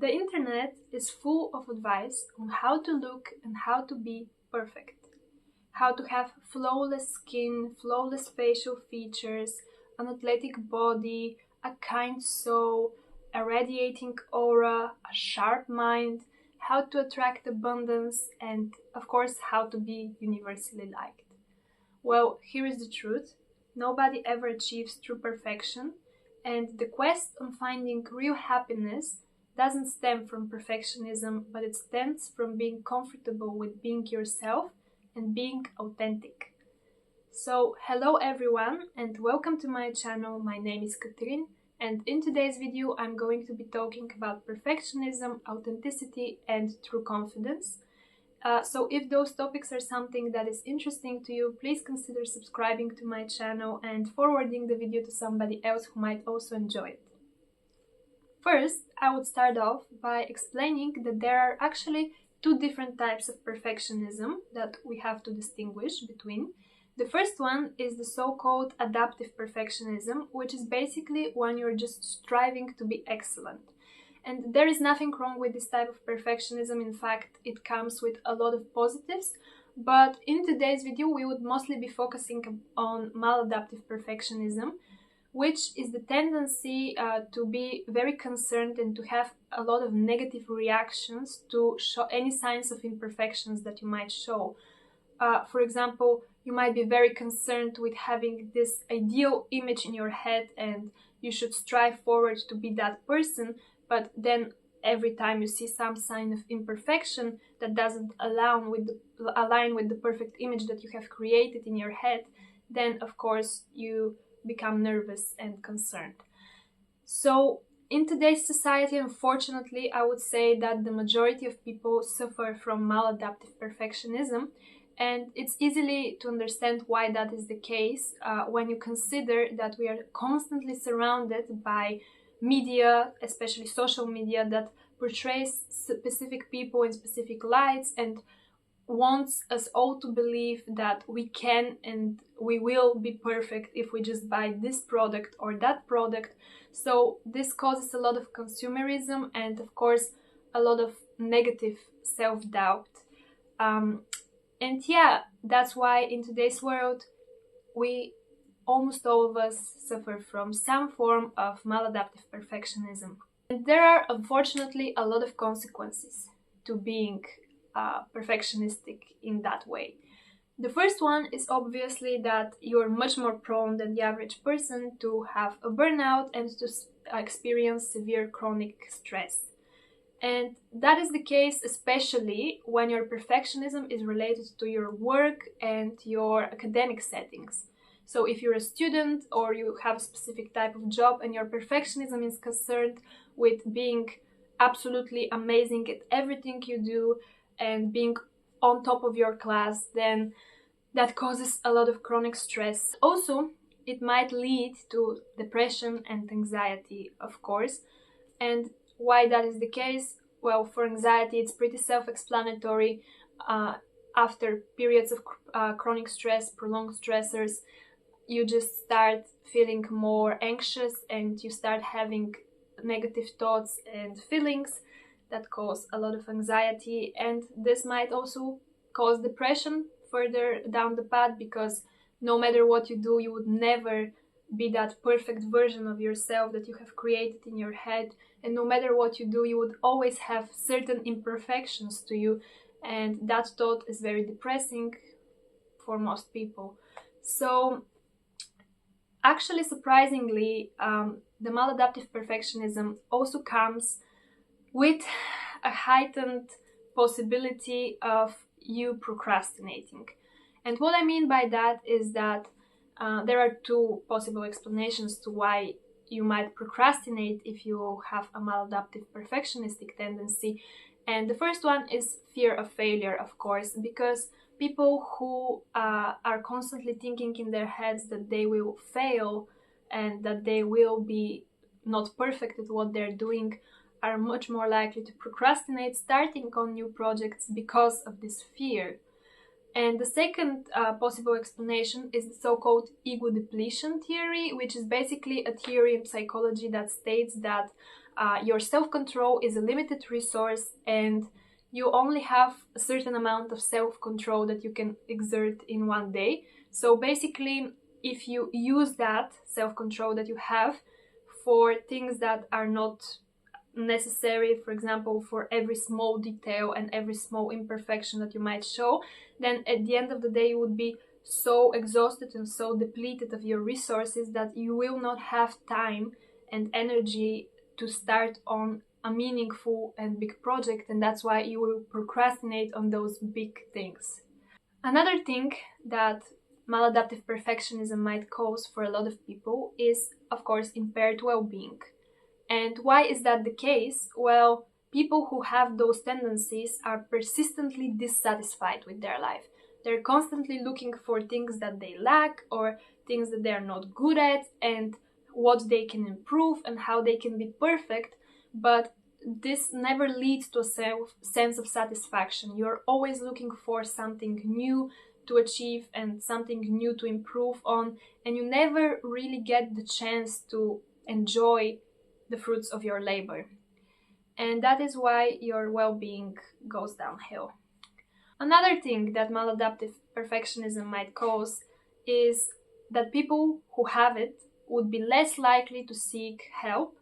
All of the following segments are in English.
The internet is full of advice on how to look and how to be perfect. How to have flawless skin, flawless facial features, an athletic body, a kind soul, a radiating aura, a sharp mind, how to attract abundance, and of course, how to be universally liked. Well, here is the truth. Nobody ever achieves true perfection, and the quest on finding real happiness doesn't stem from perfectionism, but it stems from being comfortable with being yourself and being authentic. So, hello everyone, and welcome to my channel. My name is Katrin, and in today's video I'm going to be talking about perfectionism, authenticity, and true confidence. So if those topics are something that is interesting to you, please consider subscribing to my channel and forwarding the video to somebody else who might also enjoy it. First, I would start off by explaining that there are actually two different types of perfectionism that we have to distinguish between. The first one is the so-called adaptive perfectionism, which is basically when you're just striving to be excellent. And there is nothing wrong with this type of perfectionism. In fact, it comes with a lot of positives. But in today's video, we would mostly be focusing on maladaptive perfectionism, which is the tendency to be very concerned and to have a lot of negative reactions to show any signs of imperfections that you might show. For example, you might be very concerned with having this ideal image in your head and you should strive forward to be that person, but then every time you see some sign of imperfection that doesn't align with the perfect image that you have created in your head, then of course you become nervous and concerned. So in today's society, unfortunately, I would say that the majority of people suffer from maladaptive perfectionism, and it's easily to understand why that is the case when you consider that we are constantly surrounded by media, especially social media, that portrays specific people in specific lights and wants us all to believe that we can and we will be perfect if we just buy this product or that product. So this causes a lot of consumerism and of course a lot of negative self-doubt. And yeah, that's why in today's world almost all of us suffer from some form of maladaptive perfectionism. And there are unfortunately a lot of consequences to being perfectionistic in that way. The first one is obviously that you're much more prone than the average person to have a burnout and to experience severe chronic stress. And that is the case especially when your perfectionism is related to your work and your academic settings. So if you're a student or you have a specific type of job and your perfectionism is concerned with being absolutely amazing at everything you do and being on top of your class, then that causes a lot of chronic stress. Also, it might lead to depression and anxiety, of course. And why that is the case? Well, for anxiety, it's pretty self-explanatory. After periods of chronic stress, prolonged stressors, you just start feeling more anxious and you start having negative thoughts and feelings that cause a lot of anxiety, and this might also cause depression further down the path, because no matter what you do, you would never be that perfect version of yourself that you have created in your head, and no matter what you do, you would always have certain imperfections to you, and that thought is very depressing for most people. So actually, surprisingly, the maladaptive perfectionism also comes with a heightened possibility of you procrastinating. And what I mean by that is that there are two possible explanations to why you might procrastinate if you have a maladaptive perfectionistic tendency. And the first one is fear of failure, of course, because people who are constantly thinking in their heads that they will fail and that they will be not perfect at what they're doing are much more likely to procrastinate starting on new projects because of this fear. And the second possible explanation is the so-called ego depletion theory, which is basically a theory in psychology that states that your self-control is a limited resource, and you only have a certain amount of self-control that you can exert in one day. So basically, if you use that self-control that you have for things that are not necessary, for example, for every small detail and every small imperfection that you might show, then at the end of the day you would be so exhausted and so depleted of your resources that you will not have time and energy to start on a meaningful and big project, and that's why you will procrastinate on those big things. Another thing that maladaptive perfectionism might cause for a lot of people is, of course, impaired well-being. And why is that the case? Well, people who have those tendencies are persistently dissatisfied with their life. They're constantly looking for things that they lack or things that they're not good at and what they can improve and how they can be perfect, but this never leads to a sense of satisfaction. You're always looking for something new to achieve and something new to improve on, and you never really get the chance to enjoy the fruits of your labor. And that is why your well-being goes downhill. Another thing that maladaptive perfectionism might cause is that people who have it would be less likely to seek help,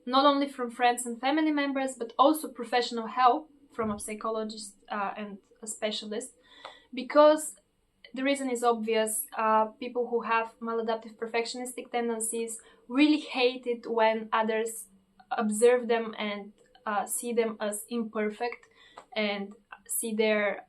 not only from friends and family members, but also professional help from a psychologist and a specialist, because the reason is obvious. People who have maladaptive perfectionistic tendencies really hate it when others observe them and see them as imperfect and see their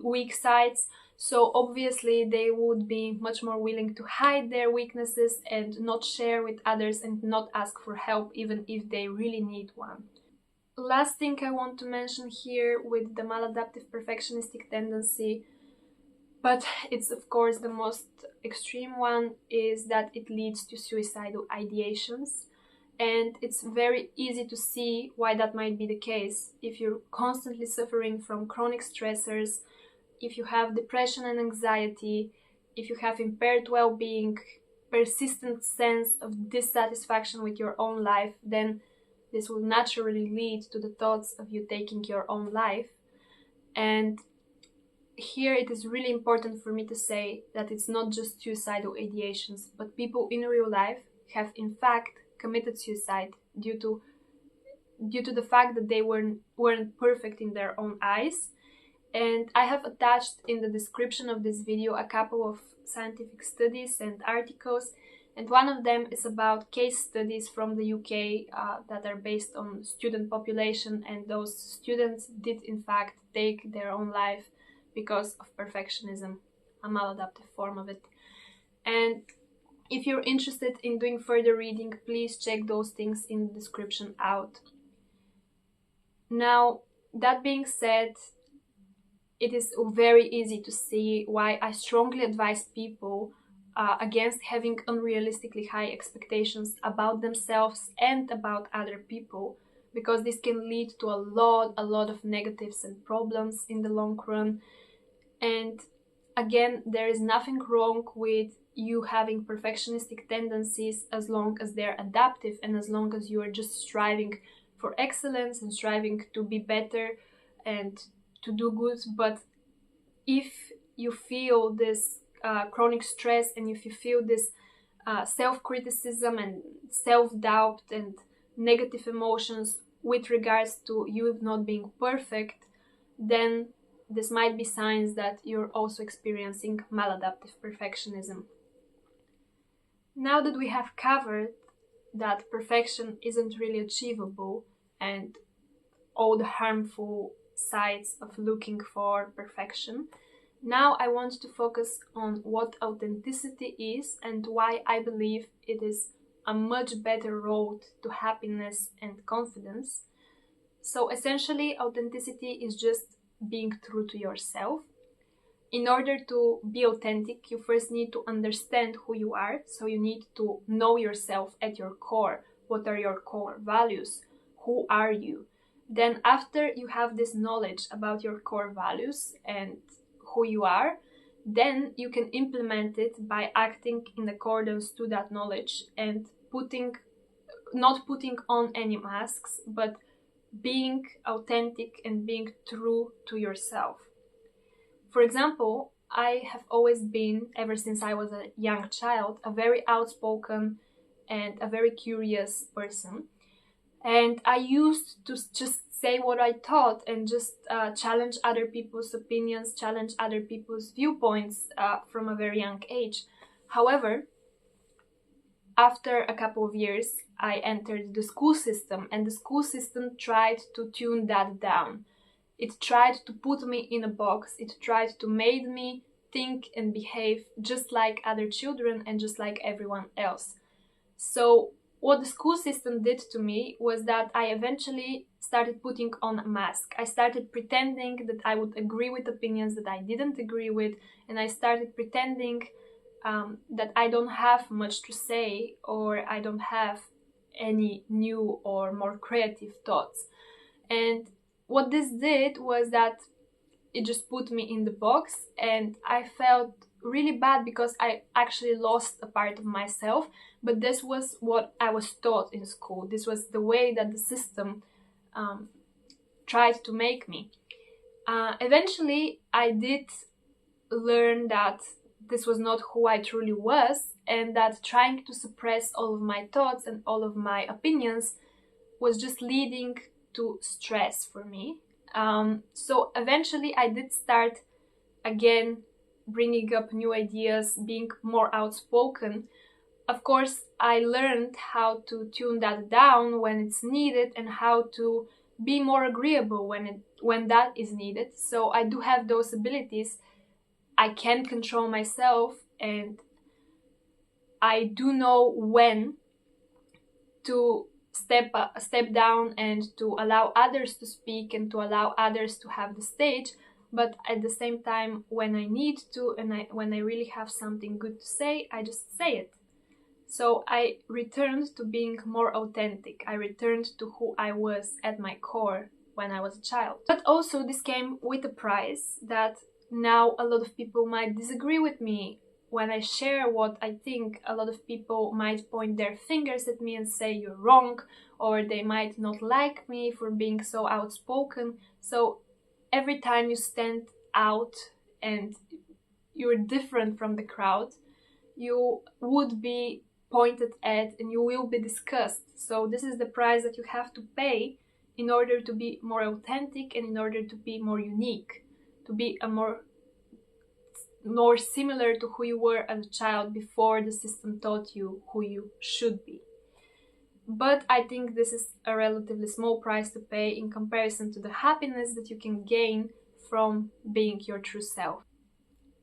weak sides. So obviously they would be much more willing to hide their weaknesses and not share with others and not ask for help even if they really need one. Last thing I want to mention here with the maladaptive perfectionistic tendency, but it's of course the most extreme one, is that it leads to suicidal ideations. And it's very easy to see why that might be the case. If you're constantly suffering from chronic stressors, if you have depression and anxiety, if you have impaired well-being, persistent sense of dissatisfaction with your own life, then this will naturally lead to the thoughts of you taking your own life. And here it is really important for me to say that it's not just suicidal ideations, but people in real life have in fact committed suicide due to the fact that they weren't perfect in their own eyes. And I have attached in the description of this video a couple of scientific studies and articles, and one of them is about case studies from the UK that are based on student population, and those students did in fact take their own life because of perfectionism, a maladaptive form of it. And if you're interested in doing further reading, please check those things in the description out. Now, that being said, it is very easy to see why I strongly advise people against having unrealistically high expectations about themselves and about other people, because this can lead to a lot of negatives and problems in the long run. And again, there is nothing wrong with you having perfectionistic tendencies as long as they're adaptive and as long as you are just striving for excellence and striving to be better and to do good. But if you feel this chronic stress and if you feel this self-criticism and self-doubt and negative emotions with regards to you not being perfect, then this might be signs that you're also experiencing maladaptive perfectionism. Now that we have covered that perfection isn't really achievable and all the harmful sides of looking for perfection, now I want to focus on what authenticity is and why I believe it is a much better road to happiness and confidence. So essentially, authenticity is just being true to yourself. In order to be authentic, you first need to understand who you are. So you need to know yourself at your core. What are your core values? Who are you? Then after you have this knowledge about your core values and who you are, then you can implement it by acting in accordance to that knowledge and putting not putting on any masks, but being authentic and being true to yourself. For example, I have always been, ever since I was a young child, a very outspoken and a very curious person. And I used to just say what I thought and just challenge other people's opinions, challenge other people's viewpoints from a very young age. However, after a couple of years, I entered the school system, and the school system tried to tune that down. It tried to put me in a box. It tried to make me think and behave just like other children and just like everyone else. So what the school system did to me was that I eventually started putting on a mask. I started pretending that I would agree with opinions that I didn't agree with, and I started pretending that I don't have much to say, or I don't have any new or more creative thoughts. And what this did was that it just put me in the box, and I felt really bad because I actually lost a part of myself. But this was what I was taught in school. This was the way that the system tried to make me. Eventually, I did learn that this was not who I truly was, and that trying to suppress all of my thoughts and all of my opinions was just leading to stress for me. So eventually I did start again bringing up new ideas, being more outspoken. Of course, I learned how to tune that down when it's needed and how to be more agreeable when that is needed. So I do have those abilities. I can control myself, and I do know when to step down and to allow others to speak and to allow others to have the stage. But at the same time, when I need to and when I really have something good to say, I just say it. So I returned to being more authentic. I returned to who I was at my core when I was a child. But also this came with a price, that now a lot of people might disagree with me. When I share what I think, a lot of people might point their fingers at me and say you're wrong, or they might not like me for being so outspoken. So every time you stand out and you're different from the crowd, you would be pointed at and you will be discussed. So this is the price that you have to pay in order to be more authentic and in order to be more unique, to be a more similar to who you were as a child before the system taught you who you should be. But I think this is a relatively small price to pay in comparison to the happiness that you can gain from being your true self.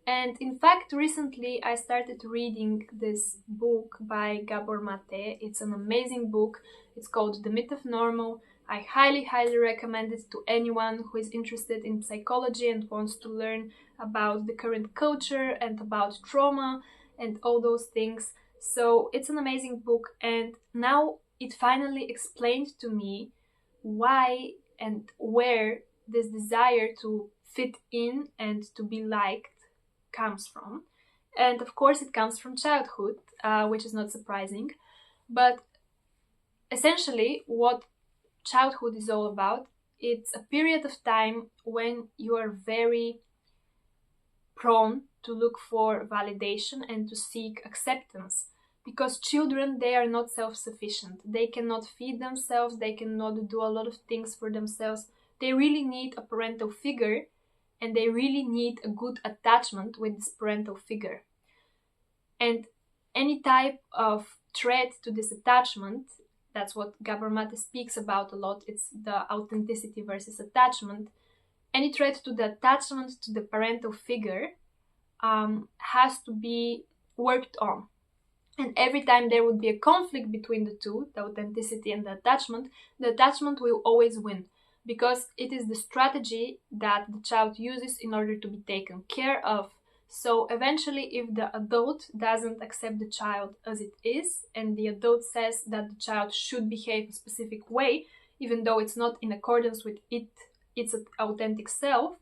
And in fact, recently I started reading this book by Gabor Mate. It's an amazing book. It's called The Myth of Normal. I highly recommend it to anyone who is interested in psychology and wants to learn about the current culture and about trauma and all those things. So it's an amazing book, and now it finally explained to me why and where this desire to fit in and to be liked comes from. And of course it comes from childhood, which is not surprising. But essentially what childhood is all about, it's a period of time when you are very prone to look for validation and to seek acceptance. Because children, they are not self-sufficient. They cannot feed themselves, they cannot do a lot of things for themselves. They really need a parental figure, and they really need a good attachment with this parental figure. And any type of threat to this attachment, that's what Gabor Mate speaks about a lot, it's the authenticity versus attachment. Any threat to the attachment to the parental figure has to be worked on. And every time there would be a conflict between the two, the authenticity and the attachment will always win. Because it is the strategy that the child uses in order to be taken care of. So eventually, if the adult doesn't accept the child as it is, and the adult says that the child should behave a specific way, even though it's not in accordance with its authentic self,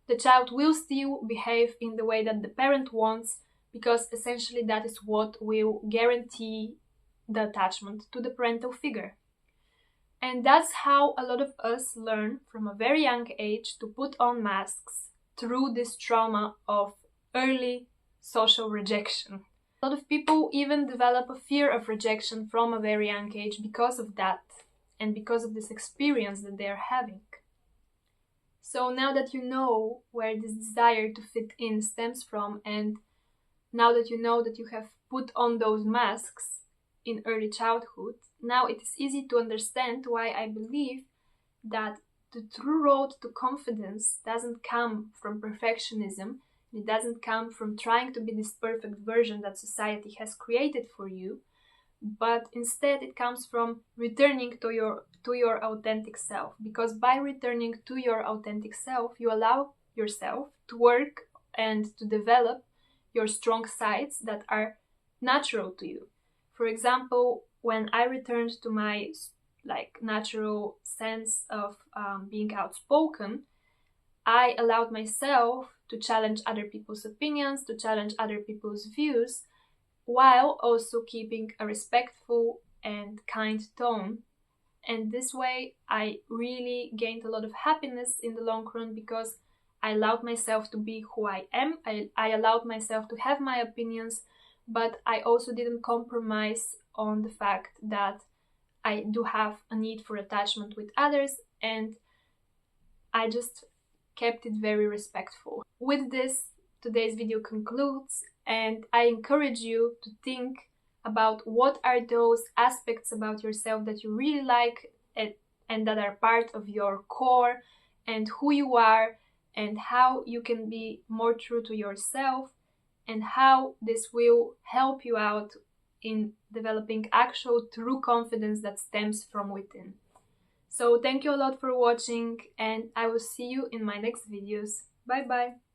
the child will still behave in the way that the parent wants, because essentially that is what will guarantee the attachment to the parental figure. And that's how a lot of us learn from a very young age to put on masks through this trauma of early social rejection. A lot of people even develop a fear of rejection from a very young age because of that and because of this experience that they're having. So now that you know where this desire to fit in stems from, and now that you know that you have put on those masks in early childhood, now it is easy to understand why I believe that the true road to confidence doesn't come from perfectionism. It doesn't come from trying to be this perfect version that society has created for you, but instead it comes from returning to your authentic self. Because by returning to your authentic self, you allow yourself to work and to develop your strong sides that are natural to you. For example, when I returned to my natural sense of being outspoken, I allowed myself to challenge other people's opinions, to challenge other people's views, while also keeping a respectful and kind tone. And this way, I really gained a lot of happiness in the long run because I allowed myself to be who I am. I allowed myself to have my opinions, but I also didn't compromise on the fact that I do have a need for attachment with others, and I just kept it very respectful. With this, today's video concludes, and I encourage you to think about what are those aspects about yourself that you really like and that are part of your core and who you are, and how you can be more true to yourself, and how this will help you out in developing actual true confidence that stems from within. So thank you a lot for watching, and I will see you in my next videos. Bye bye!